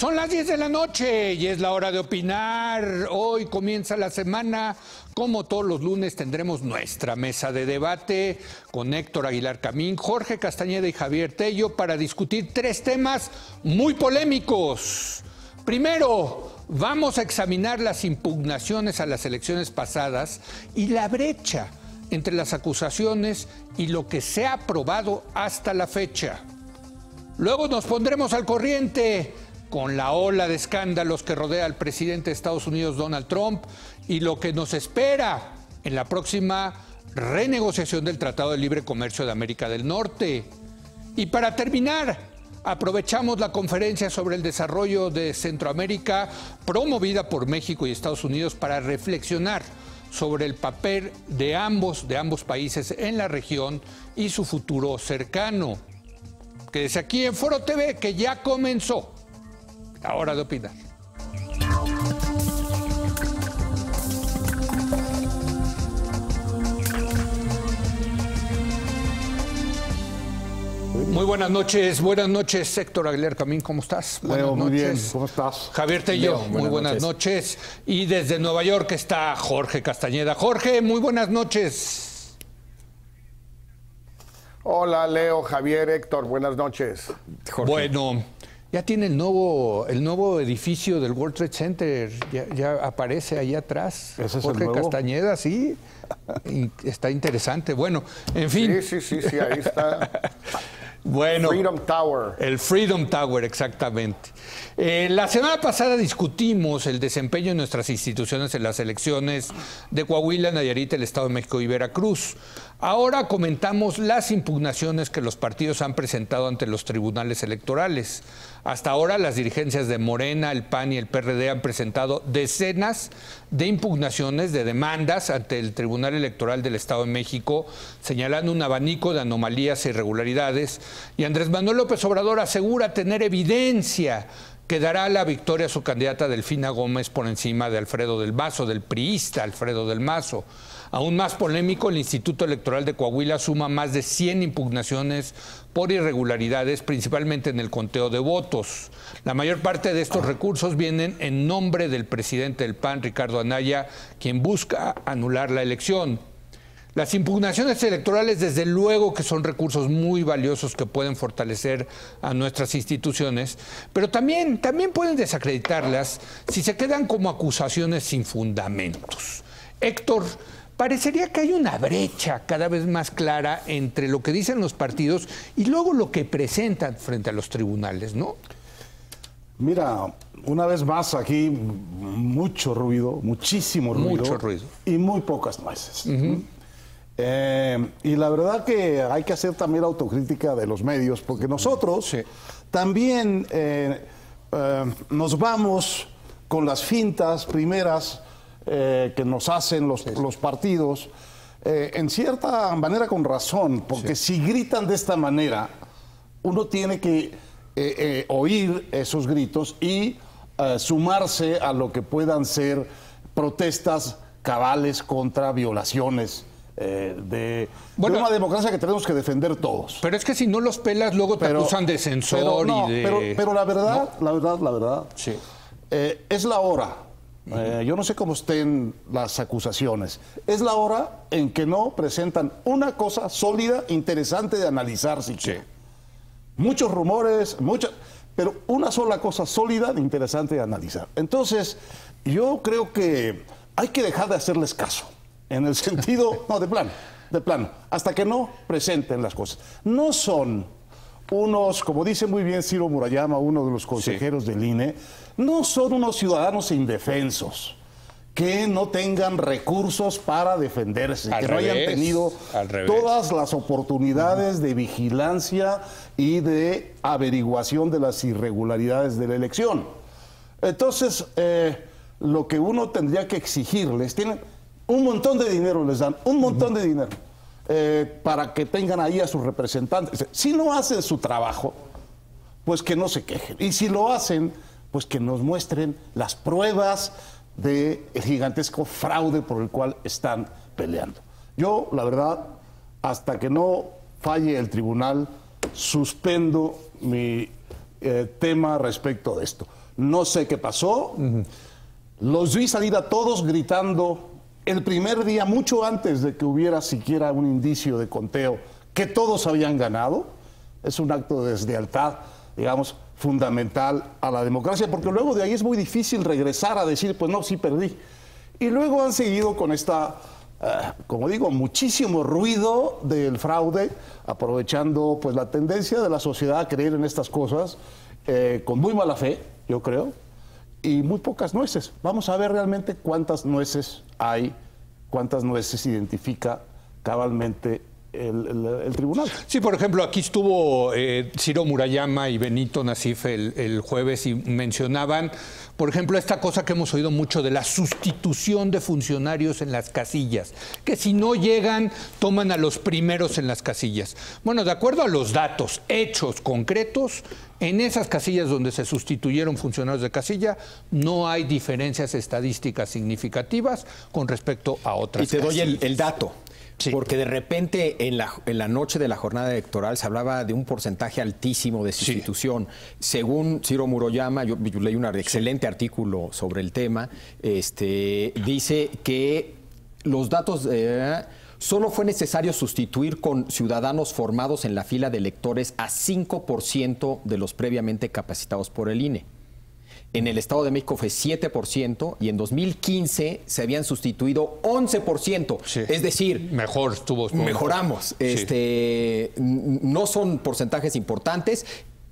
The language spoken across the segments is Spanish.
Son las 10 de la noche y es la hora de opinar. Hoy comienza la semana. Como todos los lunes tendremos nuestra mesa de debate con Héctor Aguilar Camín, Jorge Castañeda y Javier Tello para discutir tres temas muy polémicos. Primero, vamos a examinar las impugnaciones a las elecciones pasadas y la brecha entre las acusaciones y lo que se ha aprobado hasta la fecha. Luego nos pondremos al corriente con la ola de escándalos que rodea al presidente de Estados Unidos, Donald Trump, y lo que nos espera en la próxima renegociación del Tratado de Libre Comercio de América del Norte. Y para terminar, aprovechamos la conferencia sobre el desarrollo de Centroamérica promovida por México y Estados Unidos para reflexionar sobre el papel de ambos países en la región y su futuro cercano. Quédese aquí en Foro TV, que ya comenzó la hora de opinar. Muy buenas noches, Héctor Aguilar Camín, ¿cómo estás? Leo, muy bien, ¿cómo estás? Javier Tello, muy buenas noches. Y desde Nueva York está Jorge Castañeda. Jorge, muy buenas noches. Hola, Leo, Javier, Héctor, buenas noches. Jorge. Bueno, ya tiene el nuevo edificio del World Trade Center, ya aparece ahí atrás. ¿Ese es Jorge el nuevo? Castañeda, sí. Está interesante. Bueno, en fin. Sí, ahí está. Bueno, Freedom Tower. El Freedom Tower, exactamente. La semana pasada discutimos el desempeño de nuestras instituciones en las elecciones de Coahuila, Nayarit, el Estado de México y Veracruz. Ahora comentamos las impugnaciones que los partidos han presentado ante los tribunales electorales. Hasta ahora las dirigencias de Morena, el PAN y el PRD han presentado decenas de impugnaciones, de demandas ante el Tribunal Electoral del Estado de México, señalando un abanico de anomalías e irregularidades. Y Andrés Manuel López Obrador asegura tener evidencia que dará la victoria a su candidata Delfina Gómez por encima de Alfredo del Mazo, del priista Alfredo del Mazo. Aún más polémico, el Instituto Electoral de Coahuila suma más de 100 impugnaciones por irregularidades, principalmente en el conteo de votos. La mayor parte de estos recursos vienen en nombre del presidente del PAN, Ricardo Anaya, quien busca anular la elección. Las impugnaciones electorales, desde luego que son recursos muy valiosos que pueden fortalecer a nuestras instituciones, pero también pueden desacreditarlas si se quedan como acusaciones sin fundamentos. Héctor, parecería que hay una brecha cada vez más clara entre lo que dicen los partidos y luego lo que presentan frente a los tribunales, ¿no? Mira, una vez más aquí mucho ruido, muchísimo ruido. Mucho ruido. Y muy pocas nueces. Y la verdad que hay que hacer también autocrítica de los medios, porque nosotros también nos vamos con las fintas primeras que nos hacen los partidos, en cierta manera con razón, porque si gritan de esta manera, uno tiene que oír esos gritos y sumarse a lo que puedan ser protestas cabales contra violaciones de una democracia que tenemos que defender todos. Pero es que si no los pelas, luego te acusan de censor pero la verdad, sí. Es la hora. Yo no sé cómo estén las acusaciones. Es la hora en que no presentan una cosa sólida, interesante de analizar siquiera. Sí. Muchos rumores, pero una sola cosa sólida, interesante de analizar. Entonces, yo creo que hay que dejar de hacerles caso. En el sentido, de plano, hasta que no presenten las cosas. No son unos, como dice muy bien Ciro Murayama, uno de los consejeros del INE, no son unos ciudadanos indefensos que no tengan recursos para defenderse, que no hayan tenido todas las oportunidades de vigilancia y de averiguación de las irregularidades de la elección. Entonces, lo que uno tendría que exigirles, tienen un montón de dinero, les dan un montón de dinero para que tengan ahí a sus representantes. Si no hacen su trabajo, pues que no se quejen. Y si lo hacen, pues que nos muestren las pruebas del gigantesco fraude por el cual están peleando. Yo, la verdad, hasta que no falle el tribunal, suspendo mi tema respecto de esto. No sé qué pasó. Los vi salir a todos gritando el primer día, mucho antes de que hubiera siquiera un indicio de conteo, que todos habían ganado. Es un acto de deslealtad, digamos, fundamental a la democracia, porque luego de ahí es muy difícil regresar a decir, pues no, sí perdí. Y luego han seguido con esta, como digo, muchísimo ruido del fraude, aprovechando pues la tendencia de la sociedad a creer en estas cosas, con muy mala fe, yo creo, y muy pocas nueces. Vamos a ver realmente cuántas nueces hay, cuántas nueces identifica cabalmente el tribunal. Sí, por ejemplo, aquí estuvo Ciro Murayama y Benito Nasif el jueves y mencionaban, por ejemplo, esta cosa que hemos oído mucho de la sustitución de funcionarios en las casillas, que si no llegan, toman a los primeros en las casillas. Bueno, de acuerdo a los datos, hechos concretos, en esas casillas donde se sustituyeron funcionarios de casilla, no hay diferencias estadísticas significativas con respecto a otras casillas. Y te doy el dato. Sí. Porque de repente en la noche de la jornada electoral se hablaba de un porcentaje altísimo de sustitución. Sí. Según Ciro Murayama, yo leí un excelente artículo sobre el tema, dice que los datos... solo fue necesario sustituir con ciudadanos formados en la fila de electores a 5% de los previamente capacitados por el INE. En el Estado de México fue 7% y en 2015 se habían sustituido 11%. Sí. Es decir, mejoramos. Sí. No son porcentajes importantes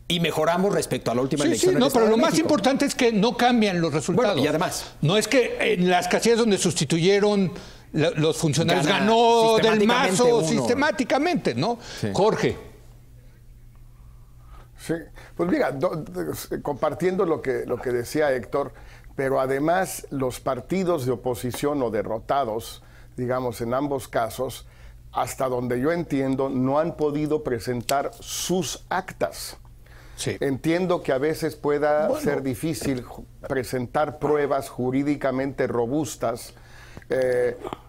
y mejoramos respecto a la última elección. No, pero lo más importante es que no cambian los resultados. Bueno, y además, no es que en las casillas donde sustituyeron los funcionarios ganó del Mazo sistemáticamente, ¿no? Sí. Jorge. Sí, pues mira, compartiendo lo que decía Héctor, pero además los partidos de oposición o derrotados, digamos en ambos casos, hasta donde yo entiendo, no han podido presentar sus actas. Sí. Entiendo que a veces pueda ser difícil presentar pruebas jurídicamente robustas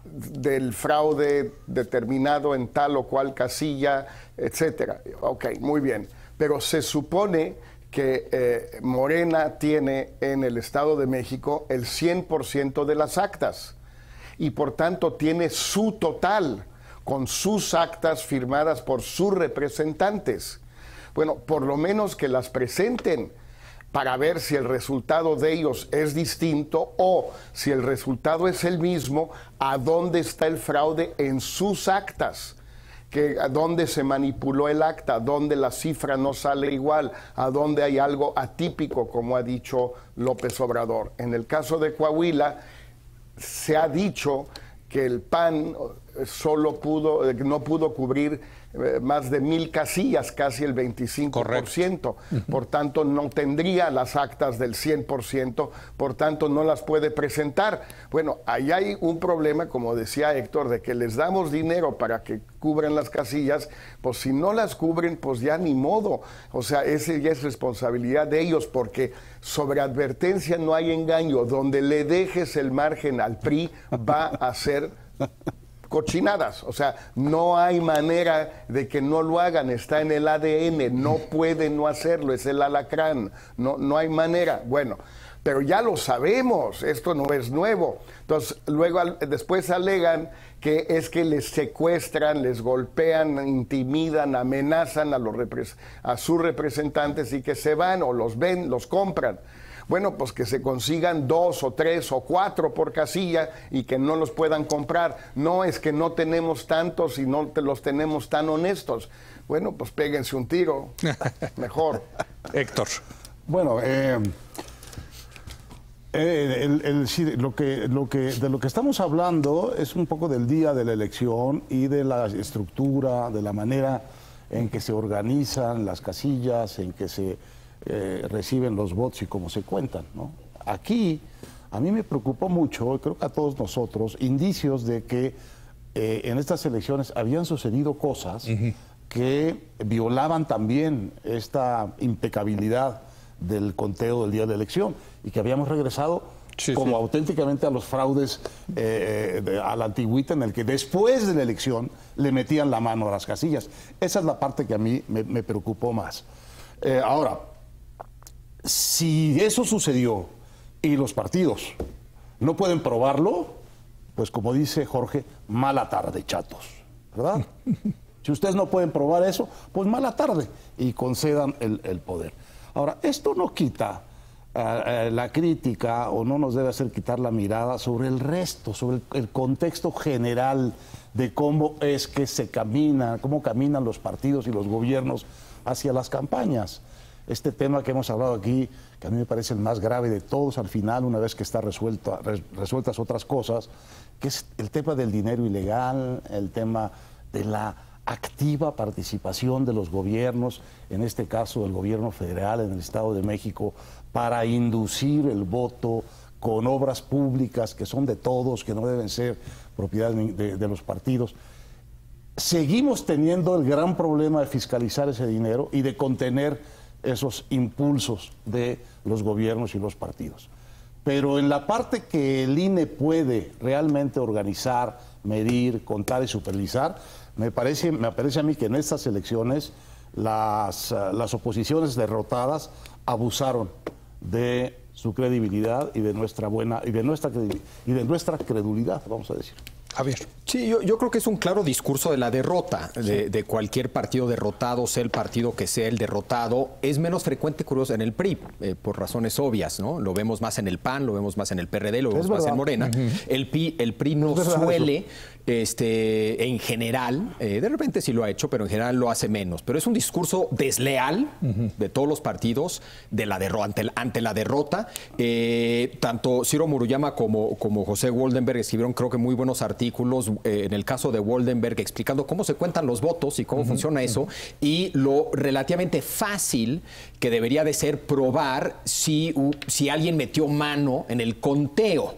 del fraude determinado en tal o cual casilla, etcétera. Ok, muy bien. Pero se supone que Morena tiene en el Estado de México el 100% de las actas y por tanto tiene su total con sus actas firmadas por sus representantes. Bueno, por lo menos que las presenten para ver si el resultado de ellos es distinto o si el resultado es el mismo, a dónde está el fraude en sus actas. A dónde se manipuló el acta, a dónde la cifra no sale igual, a dónde hay algo atípico, como ha dicho López Obrador. En el caso de Coahuila, se ha dicho que el PAN no pudo cubrir más de 1,000 casillas, casi el 25%. Correcto. Por tanto, no tendría las actas del 100%, por tanto, no las puede presentar. Bueno, ahí hay un problema, como decía Héctor, de que les damos dinero para que cubran las casillas, pues si no las cubren, pues ya ni modo. O sea, ese ya es responsabilidad de ellos, porque sobre advertencia no hay engaño. Donde le dejes el margen al PRI, va a ser cochinadas. O sea, no hay manera de que no lo hagan, está en el ADN, no puede no hacerlo, es el alacrán, no hay manera. Bueno, pero ya lo sabemos, esto no es nuevo. Entonces, después alegan que es que les secuestran, les golpean, intimidan, amenazan a sus representantes y que se van o los ven, los compran. Bueno, pues que se consigan 2 o 3 o 4 por casilla y que no los puedan comprar. No, es que no tenemos tantos y no los tenemos tan honestos. Bueno, pues péguense un tiro, mejor. Héctor. Bueno, de lo que estamos hablando es un poco del día de la elección y de la estructura, de la manera en que se organizan las casillas, en que se reciben los votos y cómo se cuentan, ¿no? Aquí a mí me preocupó mucho, creo que a todos nosotros, indicios de que en estas elecciones habían sucedido cosas que violaban también esta impecabilidad del conteo del día de la elección y que habíamos regresado auténticamente a los fraudes a la antigüita, en el que después de la elección le metían la mano a las casillas. Esa es la parte que a mí me preocupó más. Ahora, Si eso sucedió y los partidos no pueden probarlo, pues como dice Jorge, mala tarde, chatos, ¿verdad? Si ustedes no pueden probar eso, pues mala tarde y concedan el poder. Ahora, esto no quita la crítica o no nos debe hacer quitar la mirada sobre el resto, sobre el contexto general de cómo es que se camina, cómo caminan los partidos y los gobiernos hacia las campañas. Este tema que hemos hablado aquí, que a mí me parece el más grave de todos al final, una vez que está resueltas otras cosas, que es el tema del dinero ilegal, el tema de la activa participación de los gobiernos, en este caso el gobierno federal en el Estado de México, para inducir el voto con obras públicas que son de todos, que no deben ser propiedad de los partidos. Seguimos teniendo el gran problema de fiscalizar ese dinero y de contener esos impulsos de los gobiernos y los partidos. Pero en la parte que el INE puede realmente organizar, medir, contar y supervisar, me parece a mí que en estas elecciones las oposiciones derrotadas abusaron de su credibilidad y de nuestra credulidad, vamos a decir. Javier. Sí, yo creo que es un claro discurso de la derrota de cualquier partido derrotado, sea el partido que sea el derrotado. Es menos frecuente, curioso, en el PRI, por razones obvias, ¿no? Lo vemos más en el PAN, lo vemos más en el PRD, lo vemos más en Morena. El PRI no suele, en general, de repente sí lo ha hecho, pero en general lo hace menos. Pero es un discurso desleal de todos los partidos de la ante la derrota. Tanto Ciro Muruyama como José Woldenberg escribieron, creo que muy buenos artículos, en el caso de Woldenberg, explicando cómo se cuentan los votos y cómo funciona eso, y lo relativamente fácil que debería de ser probar si alguien metió mano en el conteo.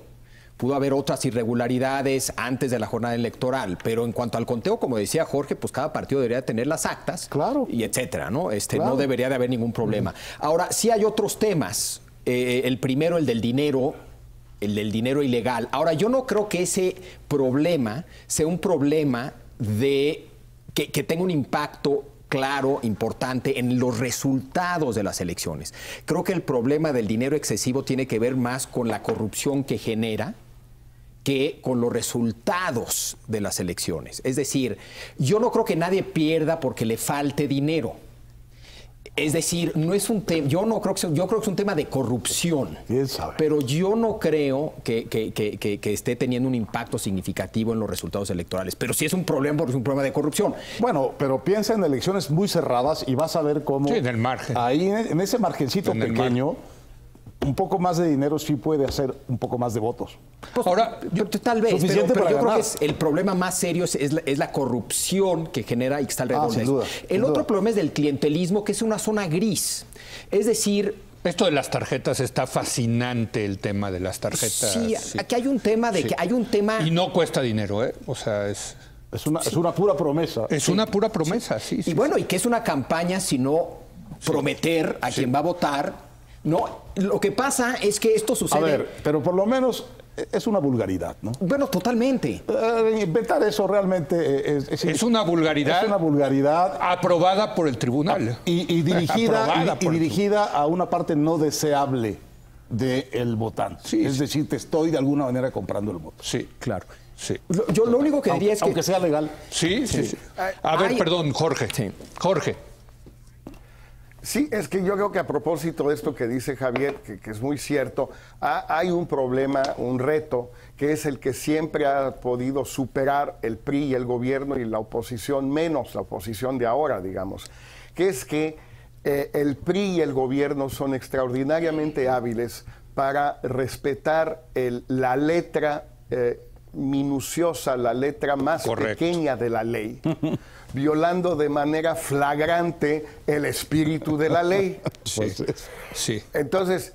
Pudo haber otras irregularidades antes de la jornada electoral, pero en cuanto al conteo, como decía Jorge, pues cada partido debería tener las actas, claro, y etcétera, ¿no? Claro. No debería de haber ningún problema. Ahora, sí hay otros temas. El primero, el del dinero ilegal. Ahora, yo no creo que ese problema sea un problema que tenga un impacto claro, importante en los resultados de las elecciones. Creo que el problema del dinero excesivo tiene que ver más con la corrupción que genera que con los resultados de las elecciones. Es decir, yo no creo que nadie pierda porque le falte dinero. Es decir, no es un tema, yo creo que es un tema de corrupción. ¿Quién sabe? Pero yo no creo que esté teniendo un impacto significativo en los resultados electorales. Pero sí es un problema porque es un problema de corrupción. Bueno, pero piensa en elecciones muy cerradas y vas a ver cómo sí, en el margen. Ahí en ese margencito pequeño, un poco más de dinero sí puede hacer un poco más de votos. Pues, ahora, tal vez, suficiente pero para yo ganar. creo que el problema más serio es la corrupción que genera y que está alrededor de sin eso. duda, El sin otro duda. problema es del clientelismo, que es una zona gris. Es decir, esto de las tarjetas está fascinante, el tema de las tarjetas. sí, aquí hay un tema de que hay un tema... Y no cuesta dinero, ¿eh? O sea, es una pura promesa. Es una pura promesa, sí. Y bueno, y que es una campaña, sino prometer a quien va a votar. No, lo que pasa es que esto sucede... A ver, pero por lo menos es una vulgaridad, ¿no? Bueno, totalmente. Inventar eso realmente es una vulgaridad. Es una vulgaridad aprobada por el tribunal. Y dirigida a una parte no deseable del votante. Sí, es decir, te estoy de alguna manera comprando el voto. Sí, claro. Sí. Yo lo único que diría es que... Aunque sea legal. Sí. A ver, perdón, Jorge. Sí. Jorge. Sí, es que yo creo que a propósito de esto que dice Javier, que es muy cierto, hay un problema, un reto, que es el que siempre ha podido superar el PRI y el gobierno y la oposición, menos la oposición de ahora, digamos, que es que el PRI y el gobierno son extraordinariamente hábiles para respetar la letra minuciosa, la letra más pequeña de la ley, violando de manera flagrante el espíritu de la ley. Sí. Entonces,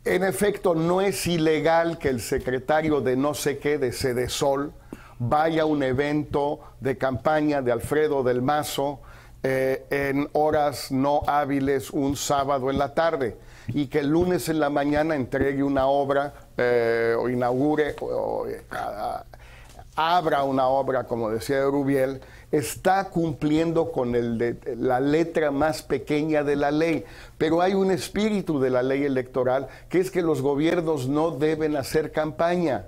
en efecto, no es ilegal que el secretario de no sé qué, de Sedesol, vaya a un evento de campaña de Alfredo del Mazo en horas no hábiles un sábado en la tarde, y que el lunes en la mañana entregue una obra o inaugure abra una obra, como decía Rubiel, está cumpliendo con la letra más pequeña de la ley. Pero hay un espíritu de la ley electoral, que es que los gobiernos no deben hacer campaña,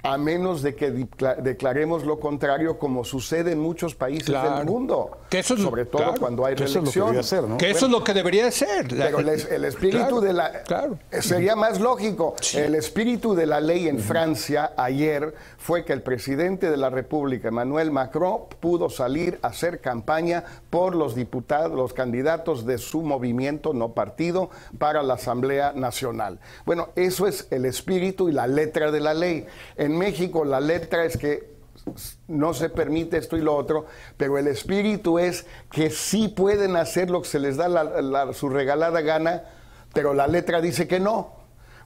a menos de que declaremos lo contrario, como sucede en muchos países del mundo. Que eso es, sobre todo cuando hay reelección. Que eso es lo que debería ser. Pero el espíritu de la... Sería más lógico. Sí. El espíritu de la ley en Francia ayer fue que el presidente de la República, Emmanuel Macron, pudo salir a hacer campaña por los diputados, los candidatos de su movimiento, no partido, para la Asamblea Nacional. Bueno, eso es el espíritu y la letra de la ley. En México la letra es que no se permite esto y lo otro, pero el espíritu es que sí pueden hacer lo que se les da su regalada gana, pero la letra dice que no.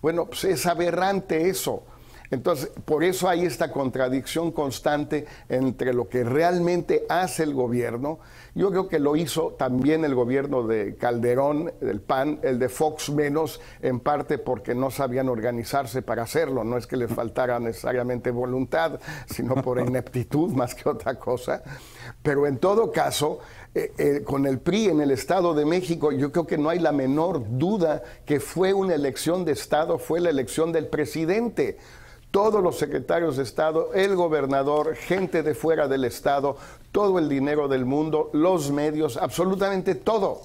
Bueno, pues es aberrante eso. Entonces, por eso hay esta contradicción constante entre lo que realmente hace el gobierno. Yo creo que lo hizo también el gobierno de Calderón, del PAN, el de Fox menos, en parte porque no sabían organizarse para hacerlo. No es que les faltara necesariamente voluntad, sino por ineptitud más que otra cosa. Pero en todo caso, con el PRI en el Estado de México, yo creo que no hay la menor duda que fue una elección de Estado, fue la elección del presidente. Todos los secretarios de Estado, el gobernador, gente de fuera del Estado, todo el dinero del mundo, los medios, absolutamente todo.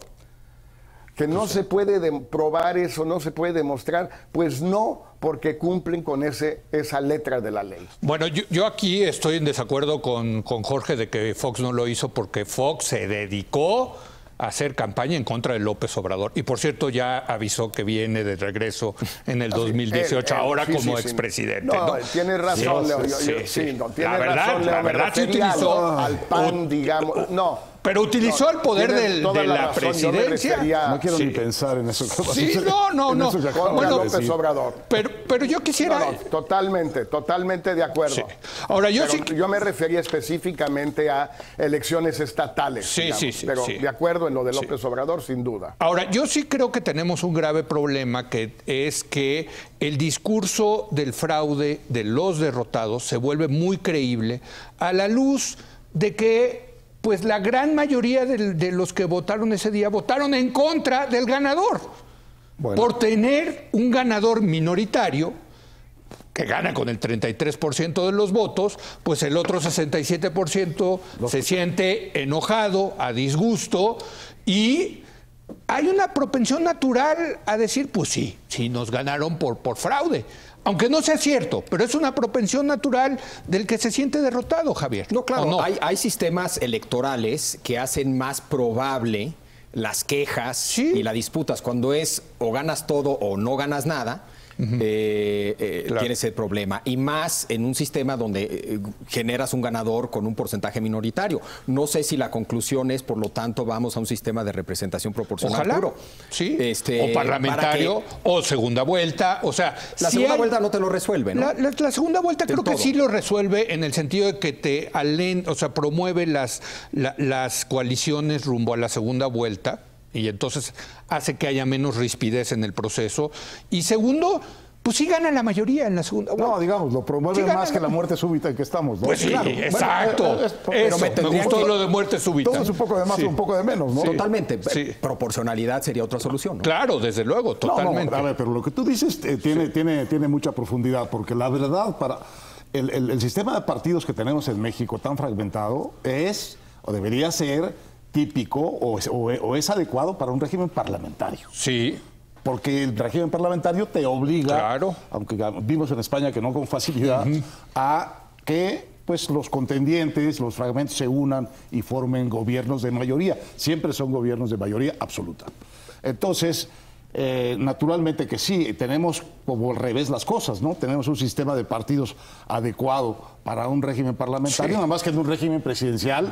Que no se puede probar eso, no se puede demostrar, pues no, porque cumplen con esa letra de la ley. Bueno, yo aquí estoy en desacuerdo con Jorge de que Fox no lo hizo, porque Fox se dedicó a hacer campaña en contra de López Obrador. Y por cierto, ya avisó que viene de regreso en el 2018, ahora como expresidente. No, tiene razón, Leo. La verdad se utilizó al PAN, digamos. No. Pero utilizó el poder de la presidencia. No quiero ni pensar en eso. Sí, no. Bueno, López Obrador. Pero yo quisiera... Totalmente de acuerdo. Sí. Ahora, yo me refería específicamente a elecciones estatales. Sí. Pero de acuerdo en lo de López Obrador, sin duda. Ahora, yo sí creo que tenemos un grave problema, que es que el discurso del fraude de los derrotados se vuelve muy creíble a la luz de que pues la gran mayoría de los que votaron ese día votaron en contra del ganador. Bueno. Por tener un ganador minoritario que gana con el 33% de los votos, pues el otro 67% se siente enojado, a disgusto, y hay una propensión natural a decir, pues sí, nos ganaron por fraude. Aunque no sea cierto, pero es una propensión natural del que se siente derrotado, Javier. No, claro, no? Hay sistemas electorales que hacen más probable las quejas y las disputas. Cuando es o ganas todo o no ganas nada, tienes el problema. Y más en un sistema donde generas un ganador con un porcentaje minoritario. No sé si la conclusión es, por lo tanto, vamos a un sistema de representación proporcional puro. Sí. O parlamentario, o segunda vuelta. O sea, la segunda vuelta no te lo resuelve, ¿no? La segunda vuelta creo que sí lo resuelve, en el sentido de que promueve las coaliciones rumbo a la segunda vuelta. Y entonces hace que haya menos rispidez en el proceso. Y segundo, pues sí gana la mayoría en la segunda vuelta. No, digamos, lo promueve más que la muerte súbita en que estamos, ¿no? Pues sí, claro. Exacto. Pero me gustó lo de muerte súbita. Todo es un poco de más o un poco de menos, ¿no? Totalmente. Sí. Proporcionalidad sería otra solución, ¿no? Claro, desde luego, totalmente. A ver, pero lo que tú dices tiene mucha profundidad, porque la verdad, para el sistema de partidos que tenemos en México tan fragmentado es, o debería ser, típico o es adecuado para un régimen parlamentario. Sí. Porque el régimen parlamentario te obliga, aunque vimos en España que no con facilidad, a que pues los contendientes, los fragmentos se unan y formen gobiernos de mayoría. Siempre son gobiernos de mayoría absoluta. Entonces, naturalmente que sí, tenemos como al revés las cosas, ¿no? Tenemos un sistema de partidos adecuado para un régimen parlamentario, nada más que en un régimen presidencial,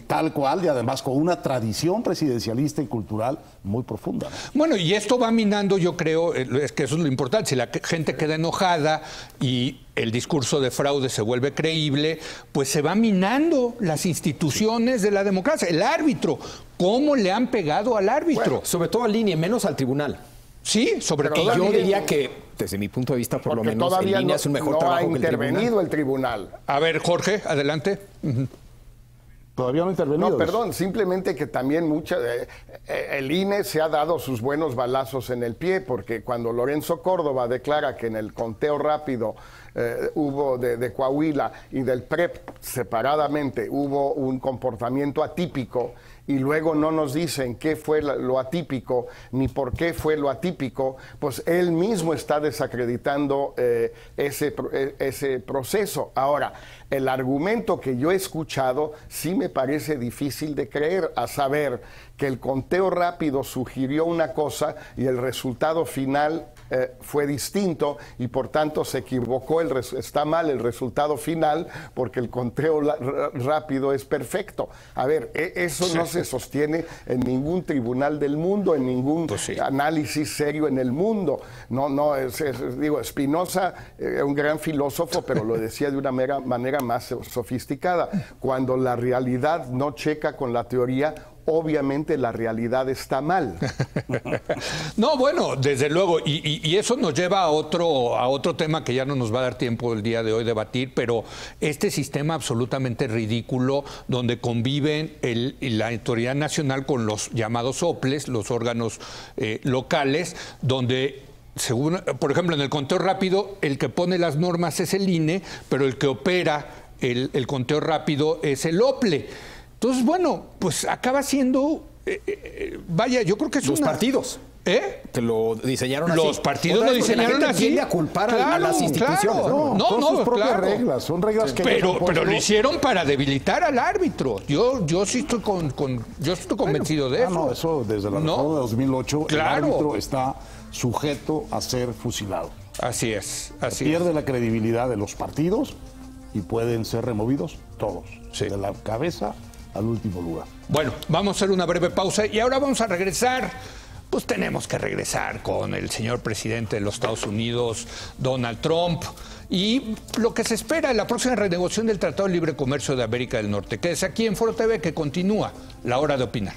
tal cual, y además con una tradición presidencialista y cultural muy profunda, ¿no? Bueno, y esto va minando, yo creo, es que eso es lo importante, si la gente queda enojada y el discurso de fraude se vuelve creíble, pues se va minando las instituciones de la democracia. El árbitro, ¿cómo le han pegado al árbitro? Bueno, sobre todo al INE, menos al tribunal. Sí, sobre todo. Yo diría que desde mi punto de vista, por Porque lo menos, todavía en línea es un mejor trabajo ha intervenido el tribunal. A ver, Jorge, adelante. Todavía no ha intervenido. No, perdón, simplemente que también el INE se ha dado sus buenos balazos en el pie, porque cuando Lorenzo Córdoba declara que en el conteo rápido hubo de Coahuila y del PREP separadamente hubo un comportamiento atípico, y luego no nos dicen qué fue lo atípico ni por qué fue lo atípico, pues él mismo está desacreditando ese proceso. Ahora, el argumento que yo he escuchado sí me parece difícil de creer, a saber que el conteo rápido sugirió una cosa y el resultado final fue distinto, y por tanto se equivocó, está mal el resultado final porque el conteo rápido es perfecto. A ver, eso no se sostiene en ningún tribunal del mundo, en ningún análisis serio en el mundo. Digo, Spinoza es un gran filósofo, pero lo decía de una manera más sofisticada. Cuando la realidad no checa con la teoría, obviamente la realidad está mal. No, bueno, desde luego, y eso nos lleva a otro tema que ya no nos va a dar tiempo el día de hoy debatir, pero este sistema absolutamente ridículo donde conviven la autoridad nacional con los llamados OPLES, los órganos locales, donde, según, por ejemplo, en el conteo rápido, el que pone las normas es el INE, pero el que opera el conteo rápido es el OPLE. Entonces, bueno, pues acaba siendo, vaya, yo creo que es los partidos. Que lo diseñaron así. Los partidos lo diseñaron así. Tiende a culpar a las instituciones. Claro. Son sus propias reglas, son reglas que pero lo hicieron para debilitar al árbitro. Yo sí estoy convencido de eso. No, eso desde la reforma de 2008, el árbitro está sujeto a ser fusilado. Así es. Pierde la credibilidad de los partidos y pueden ser removidos todos, de la cabeza al último lugar. Bueno, vamos a hacer una breve pausa y ahora vamos a regresar. Pues tenemos que regresar con el señor presidente de los Estados Unidos, Donald Trump, y lo que se espera en la próxima renegociación del Tratado de Libre Comercio de América del Norte. Quédese aquí en Foro TV, que continúa la hora de opinar.